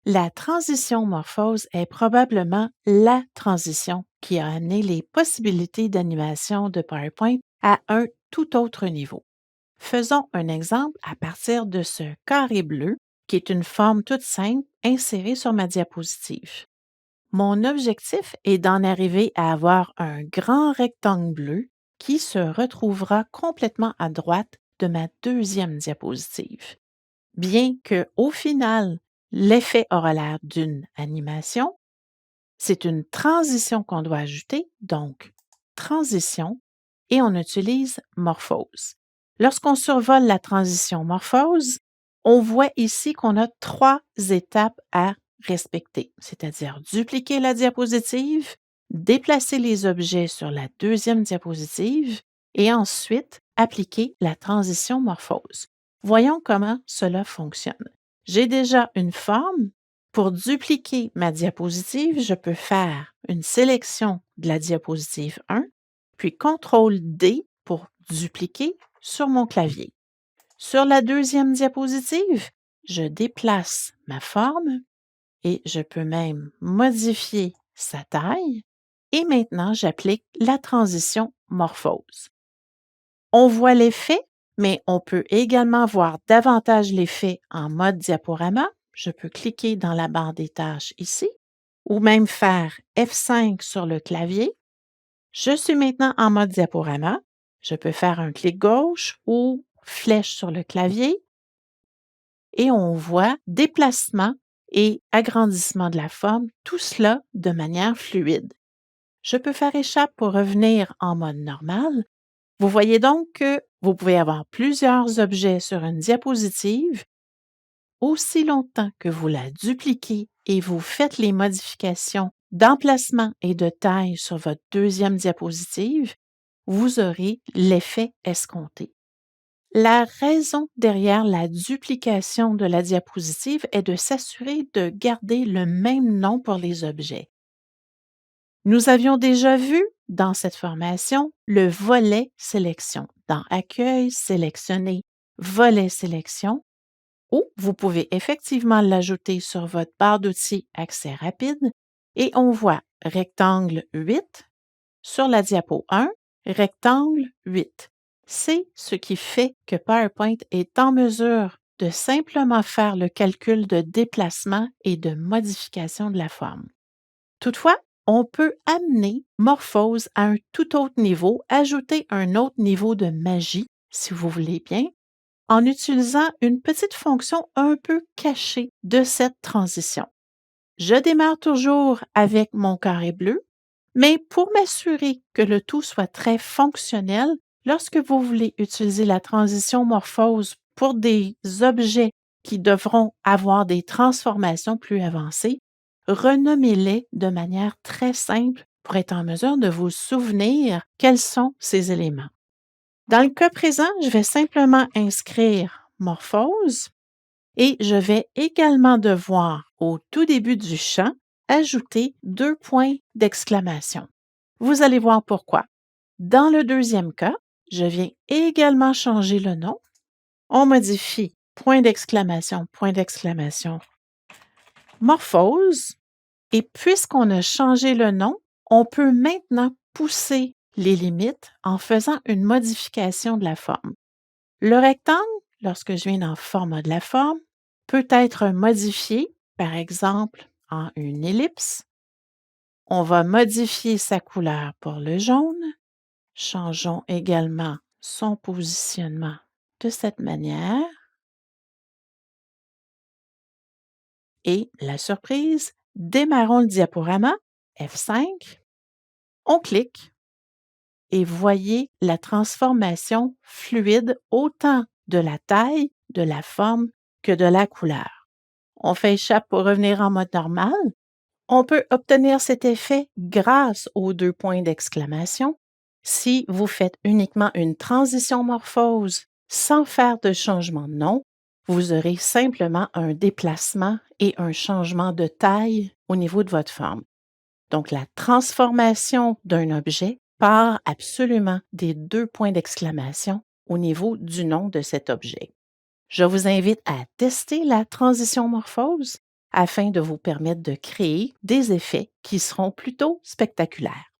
La transition morphose est probablement la transition qui a amené les possibilités d'animation de PowerPoint à un tout autre niveau. Faisons un exemple à partir de ce carré bleu, qui est une forme toute simple insérée sur ma diapositive. Mon objectif est d'en arriver à avoir un grand rectangle bleu qui se retrouvera complètement à droite de ma deuxième diapositive. Bien que, au final, l'effet aura l'air d'une animation, c'est une transition qu'on doit ajouter, donc transition, et on utilise morphose. Lorsqu'on survole la transition morphose, on voit ici qu'on a 3 étapes à respecter, c'est-à-dire dupliquer la diapositive, déplacer les objets sur la deuxième diapositive et ensuite appliquer la transition morphose. Voyons comment cela fonctionne. J'ai déjà une forme. Pour dupliquer ma diapositive, je peux faire une sélection de la diapositive 1, puis CTRL-D pour dupliquer sur mon clavier. Sur la deuxième diapositive, je déplace ma forme et je peux même modifier sa taille. Et maintenant, j'applique la transition morphose. On voit l'effet, mais on peut également voir davantage l'effet en mode diaporama. Je peux cliquer dans la barre des tâches ici ou même faire F5 sur le clavier. Je suis maintenant en mode diaporama. Je peux faire un clic gauche ou flèche sur le clavier et on voit déplacement et agrandissement de la forme, tout cela de manière fluide. Je peux faire échappe pour revenir en mode normal. Vous voyez donc que vous pouvez avoir plusieurs objets sur une diapositive. Aussi longtemps que vous la dupliquez et vous faites les modifications d'emplacement et de taille sur votre deuxième diapositive, vous aurez l'effet escompté. La raison derrière la duplication de la diapositive est de s'assurer de garder le même nom pour les objets. Nous avions déjà vu dans cette formation le volet sélection. Dans Accueil, sélectionner volet sélection, ou vous pouvez effectivement l'ajouter sur votre barre d'outils Accès rapide et on voit rectangle 8 sur la diapo 1, rectangle 8. C'est ce qui fait que PowerPoint est en mesure de simplement faire le calcul de déplacement et de modification de la forme. Toutefois, on peut amener Morphose à un tout autre niveau, ajouter un autre niveau de magie, si vous voulez bien, en utilisant une petite fonction un peu cachée de cette transition. Je démarre toujours avec mon carré bleu, mais pour m'assurer que le tout soit très fonctionnel, lorsque vous voulez utiliser la transition morphose pour des objets qui devront avoir des transformations plus avancées, renommez-les de manière très simple pour être en mesure de vous souvenir quels sont ces éléments. Dans le cas présent, je vais simplement inscrire morphose et je vais également devoir, au tout début du champ, ajouter 2 points d'exclamation. Vous allez voir pourquoi. Dans le deuxième cas, je viens également changer le nom. On modifie point d'exclamation, morphose. Et puisqu'on a changé le nom, on peut maintenant pousser les limites en faisant une modification de la forme. Le rectangle, lorsque je viens dans Format de la forme, peut être modifié, par exemple, en une ellipse. On va modifier sa couleur pour le jaune. Changeons également son positionnement de cette manière. Et la surprise, démarrons le diaporama, F5. On clique et voyez la transformation fluide autant de la taille, de la forme que de la couleur. On fait échappe pour revenir en mode normal. On peut obtenir cet effet grâce aux 2 points d'exclamation. Si vous faites uniquement une transition morphose sans faire de changement de nom, vous aurez simplement un déplacement et un changement de taille au niveau de votre forme. Donc, la transformation d'un objet part absolument des 2 points d'exclamation au niveau du nom de cet objet. Je vous invite à tester la transition morphose afin de vous permettre de créer des effets qui seront plutôt spectaculaires.